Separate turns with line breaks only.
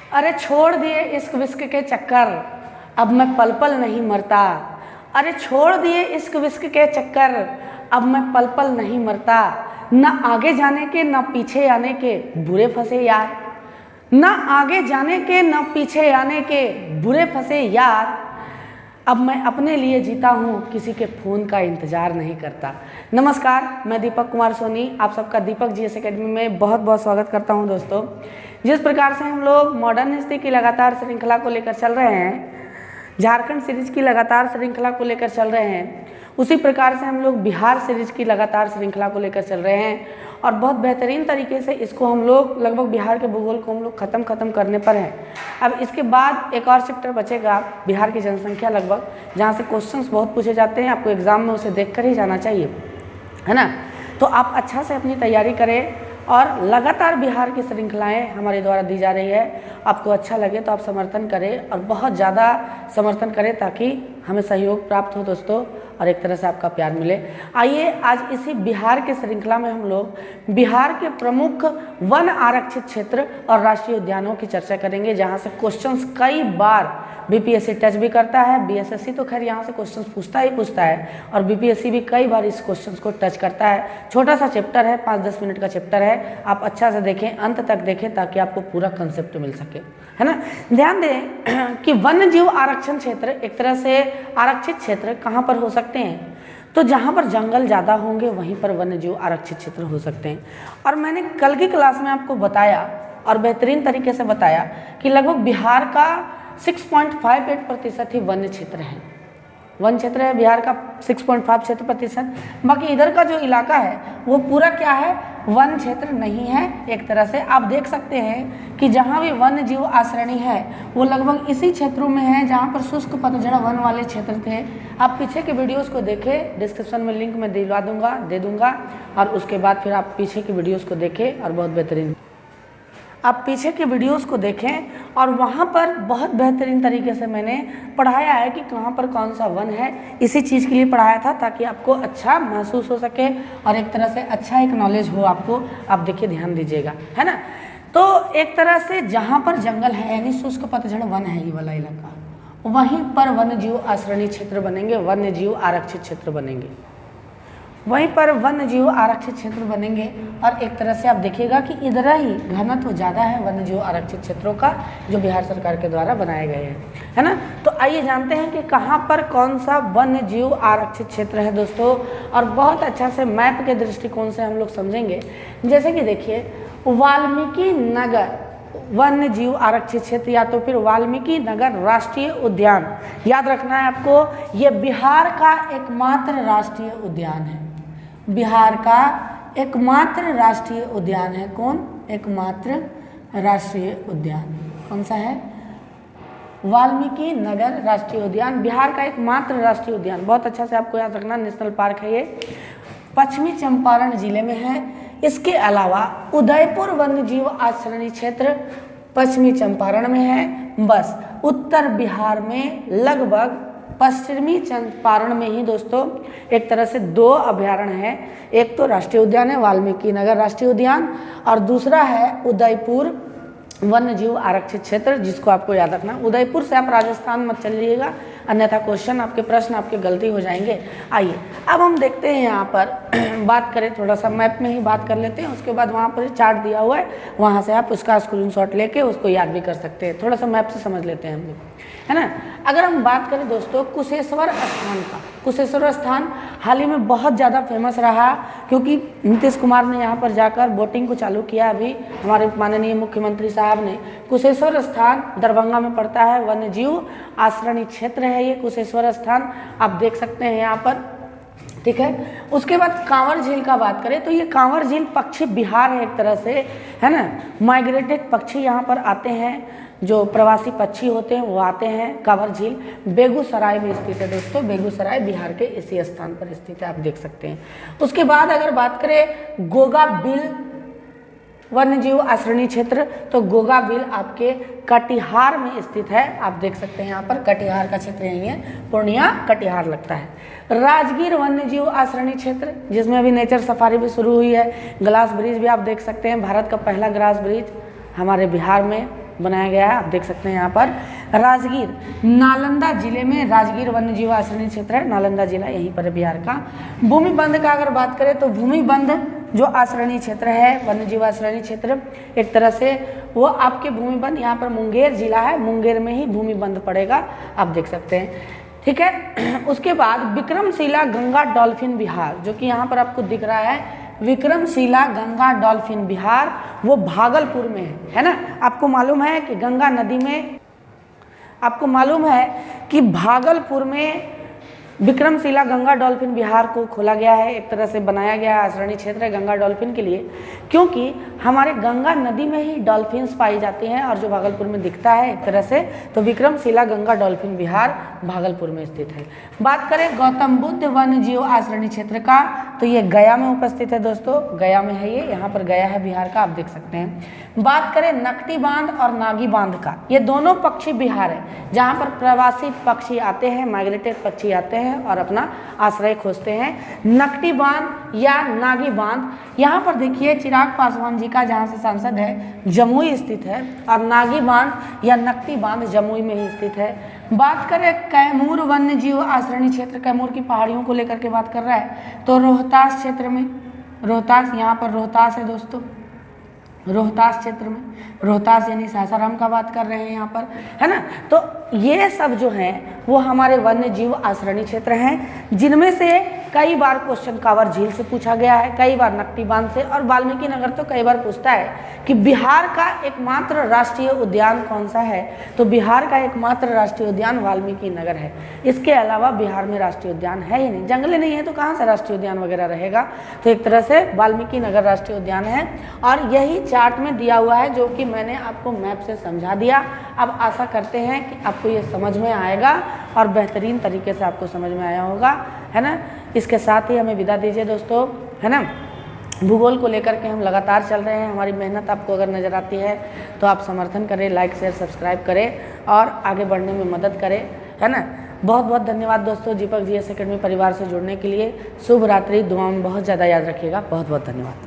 अरे छोड़ दिए इश्क विश्क के चक्कर, अब मैं पल पल नहीं मरता। अरे छोड़ दिए इश्क विश्क के चक्कर, अब मैं पल पल नहीं मरता। न आगे जाने के न पीछे आने के बुरे फंसे यार, न आगे जाने के न पीछे आने के बुरे फंसे यार। अब मैं अपने लिए जीता हूँ, किसी के फ़ोन का इंतज़ार नहीं करता। नमस्कार, मैं दीपक कुमार सोनी आप सबका दीपक जीएस एकेडमी में बहुत बहुत स्वागत करता हूँ। दोस्तों, जिस प्रकार से हम लोग मॉडर्न हिस्ट्री की लगातार श्रृंखला को लेकर चल रहे हैं, झारखंड सीरीज की लगातार श्रृंखला को लेकर चल रहे हैं, उसी प्रकार से हम लोग बिहार सीरीज की लगातार श्रृंखला को लेकर चल रहे हैं और बहुत बेहतरीन तरीके से इसको हम लोग लगभग बिहार के भूगोल को हम लोग ख़त्म करने पर हैं। अब इसके बाद एक और चैप्टर बचेगा बिहार की जनसंख्या लगभग, जहाँ से क्वेश्चंस बहुत पूछे जाते हैं, आपको एग्ज़ाम में उसे देख कर ही जाना चाहिए, है ना। तो आप अच्छा से अपनी तैयारी करें और लगातार बिहार की श्रृंखलाएं हमारे द्वारा दी जा रही है। आपको अच्छा लगे तो आप समर्थन करें और बहुत ज़्यादा समर्थन करें ताकि हमें सहयोग प्राप्त हो दोस्तों, और एक तरह से आपका प्यार मिले। आइए आज इसी बिहार के श्रृंखला में हम लोग बिहार के प्रमुख वन आरक्षित क्षेत्र और राष्ट्रीय उद्यानों की चर्चा करेंगे, जहाँ से क्वेश्चंस कई बार बीपीएससी टच भी करता है। बीएसएससी तो खैर यहाँ से क्वेश्चंस पूछता है और बीपीएससी भी कई बार इस क्वेश्चंस को टच करता है। छोटा सा चैप्टर है, 5-10 मिनट का चैप्टर है, आप अच्छा से देखें, अंत तक देखें ताकि आपको पूरा कंसेप्ट मिल सके, है ना। ध्यान दें कि वन्य जीव आरक्षण क्षेत्र एक तरह से आरक्षित क्षेत्र कहाँ पर हो सकते हैं, तो जहाँ पर जंगल ज़्यादा होंगे वहीं पर वन्य जीव आरक्षित क्षेत्र हो सकते हैं। और मैंने कल की क्लास में आपको बताया और बेहतरीन तरीके से बताया कि लगभग बिहार का 6.58% ही वन्य क्षेत्र है। वन क्षेत्र है बिहार का 6.5%। बाकी इधर का जो इलाका है वो पूरा क्या है, वन क्षेत्र नहीं है। एक तरह से आप देख सकते हैं कि जहाँ भी वन्य जीव आश्रयणी है वो लगभग इसी क्षेत्रों में है जहाँ पर शुष्क पतझड़ वन वाले क्षेत्र थे। आप पीछे के वीडियोस को देखें, डिस्क्रिप्शन में लिंक मैं दे दूँगा और उसके बाद फिर आप पीछे की वीडियोज़ को देखें और बहुत बेहतरीन आप पीछे के वीडियोस को देखें और वहाँ पर बहुत बेहतरीन तरीके से मैंने पढ़ाया है कि कहाँ पर कौन सा वन है। इसी चीज़ के लिए पढ़ाया था ताकि आपको अच्छा महसूस हो सके और एक तरह से अच्छा एक नॉलेज हो आपको। आप देखिए, ध्यान दीजिएगा, है ना। तो एक तरह से जहाँ पर जंगल है यानी शुष्क पतझड़ वन है ये वाला इलाका, वहीं पर वन्य जीव आश्रयणी क्षेत्र बनेंगे, वन्य जीव आरक्षित क्षेत्र बनेंगे, वहीं पर वन्य जीव आरक्षित क्षेत्र बनेंगे। और एक तरह से आप देखिएगा कि इधर ही घनत्व ज़्यादा है वन्य जीव आरक्षित क्षेत्रों का, जो बिहार सरकार के द्वारा बनाए गए हैं, है ना। तो आइए जानते हैं कि कहाँ पर कौन सा वन्य जीव आरक्षित क्षेत्र है दोस्तों, और बहुत अच्छा से मैप के दृष्टिकोण से हम लोग समझेंगे। जैसे कि देखिए, वाल्मीकि नगर वन्य जीव आरक्षित क्षेत्र या तो फिर वाल्मीकि नगर राष्ट्रीय उद्यान, याद रखना है आपको, ये बिहार का एकमात्र राष्ट्रीय उद्यान है। बिहार का एकमात्र राष्ट्रीय उद्यान है। कौन? एकमात्र राष्ट्रीय उद्यान कौन सा है? वाल्मीकि नगर राष्ट्रीय उद्यान बिहार का एकमात्र राष्ट्रीय उद्यान। बहुत अच्छा से आपको याद रखना, नेशनल पार्क है ये, पश्चिमी चंपारण जिले में है। इसके अलावा उदयपुर वन्य जीव आश्रयणी क्षेत्र पश्चिमी चंपारण में है। बस उत्तर बिहार में लगभग पश्चिमी चंपारण में ही दोस्तों एक तरह से 2 अभयारण्य हैं। एक तो राष्ट्रीय उद्यान है वाल्मीकि नगर राष्ट्रीय उद्यान, और दूसरा है उदयपुर वन्य जीव आरक्षित क्षेत्र, जिसको आपको याद रखना। उदयपुर से आप राजस्थान मत चलिएगा, अन्यथा क्वेश्चन आपके प्रश्न आपके गलती हो जाएंगे। आइए अब हम देखते हैं यहाँ पर बात करें, थोड़ा सा मैप में ही बात कर लेते हैं, उसके बाद वहाँ पर चार्ट दिया हुआ है, वहाँ से आप उसका स्क्रीनशॉट लेके उसको याद भी कर सकते हैं। थोड़ा सा मैप से समझ लेते हैं हम लोग, है ना। अगर हम बात करें दोस्तों कुशेश्वर स्थान का, कुशेश्वर स्थान हाल ही में बहुत ज़्यादा फेमस रहा क्योंकि नीतीश कुमार ने यहाँ पर जाकर बोटिंग को चालू किया। अभी हमारे माननीय मुख्यमंत्री साहब ने कुशेश्वर स्थान दरभंगा में पड़ता है, वन्य जीव आश्रयणी क्षेत्र है ये कुशेश्वर स्थान, आप देख सकते हैं यहाँ पर, ठीक है। उसके बाद कांवर झील का बात करें तो ये कांवर झील पक्षी बिहार है एक तरह से, है ना। माइग्रेटेड पक्षी यहाँ पर आते हैं, जो प्रवासी पक्षी होते हैं वो आते हैं। कांवर झील बेगूसराय में स्थित है दोस्तों, बेगूसराय बिहार के इसी स्थान पर स्थित है, आप देख सकते हैं। उसके बाद अगर बात करें गोगा बिल वन्य जीव आश्रयणी क्षेत्र, तो गोगा बिल आपके कटिहार में स्थित है, आप देख सकते हैं यहाँ पर कटिहार का क्षेत्र यही है, पूर्णिया कटिहार लगता है। राजगीर वन्य जीव आश्रयणी क्षेत्र, जिसमें अभी नेचर सफारी भी शुरू हुई है। ग्लास ब्रिज भी आप देख सकते हैं, भारत का पहला ग्लास ब्रिज हमारे बिहार में बनाया गया है, आप देख सकते हैं यहाँ पर। राजगीर नालंदा जिले में राजगीर वन्य जीव आश्रयणी क्षेत्र है, नालंदा जिला यहीं पर है बिहार का। भूमिबंध का अगर बात करें तो भूमिबंध जो आश्रयणी क्षेत्र है, वन्य जीव आश्रयणी क्षेत्र, एक तरह से वो आपके भूमिबंध यहाँ पर मुंगेर जिला है, मुंगेर में ही भूमिबंध पड़ेगा, आप देख सकते हैं, ठीक है। उसके बाद विक्रमशिला गंगा डॉल्फिन विहार, जो कि यहाँ पर आपको दिख रहा है, विक्रमशिला गंगा डॉल्फिन विहार, वो भागलपुर में है ना। आपको मालूम है कि गंगा नदी में, आपको मालूम है कि भागलपुर में विक्रमशिला गंगा डॉल्फिन विहार को खोला गया है, एक तरह से बनाया गया आश्रयणी क्षेत्र है गंगा डॉल्फिन के लिए, क्योंकि हमारे गंगा नदी में ही डॉल्फिन्स पाई जाती हैं और जो भागलपुर में दिखता है एक तरह से, तो विक्रमशिला गंगा डॉल्फिन विहार भागलपुर में स्थित है। बात करें गौतम बुद्ध वन्य जीव आश्रयणी क्षेत्र का, तो ये गया में उपस्थित है दोस्तों, गया में है ये, यहाँ पर गया है बिहार का, आप देख सकते हैं। बात करें नकटी बांध और नागी बांध का, ये दोनों पक्षी विहार है जहाँ पर प्रवासी पक्षी आते हैं, माइग्रेटेड पक्षी आते हैं और अपना आश्रय खोजते हैं। नकटी बांध या नागी बांध, यहाँ पर देखिए चिराग पासवान जी का जहाँ से सांसद है जमुई स्थित है, और नागी बांध या नकटी बांध जमुई में ही स्थित है। बात करें कैमूर वन्य जीव आश्रयणी क्षेत्र, कैमूर की पहाड़ियों को लेकर के बात कर रहा है, तो रोहतास क्षेत्र में, रोहतास यहाँ पर रोहतास है दोस्तों, रोहतास क्षेत्र में, रोहतास यानी सासाराम का बात कर रहे हैं यहाँ पर, है ना। तो ये सब जो हैं वो हमारे वन्य जीव आश्रयणी क्षेत्र हैं, जिनमें से कई बार क्वेश्चन कांवर झील से पूछा गया है, कई बार नकटी बांध से, और वाल्मीकि नगर तो कई बार पूछता है कि बिहार का एकमात्र राष्ट्रीय उद्यान कौन सा है, तो बिहार का एकमात्र राष्ट्रीय उद्यान वाल्मीकि नगर है। इसके अलावा बिहार में राष्ट्रीय उद्यान है ही नहीं, जंगलें नहीं है तो कहाँ से राष्ट्रीय उद्यान वगैरह रहेगा। तो एक तरह से वाल्मीकि नगर राष्ट्रीय उद्यान है, और यही चार्ट में दिया हुआ है जो कि मैंने आपको मैप से समझा दिया। अब आशा करते हैं कि आपको ये समझ में आएगा और बेहतरीन तरीके से आपको समझ में आया होगा, है ना। इसके साथ ही हमें विदा दीजिए दोस्तों, है ना। भूगोल को लेकर के हम लगातार चल रहे हैं, हमारी मेहनत आपको अगर नज़र आती है तो आप समर्थन करें, लाइक शेयर सब्सक्राइब करें और आगे बढ़ने में मदद करें, है ना। बहुत बहुत धन्यवाद दोस्तों दीपक GS एकेडमी परिवार से जुड़ने के लिए। शुभ रात्रि, दुआ में बहुत ज़्यादा याद रखिएगा। बहुत बहुत धन्यवाद।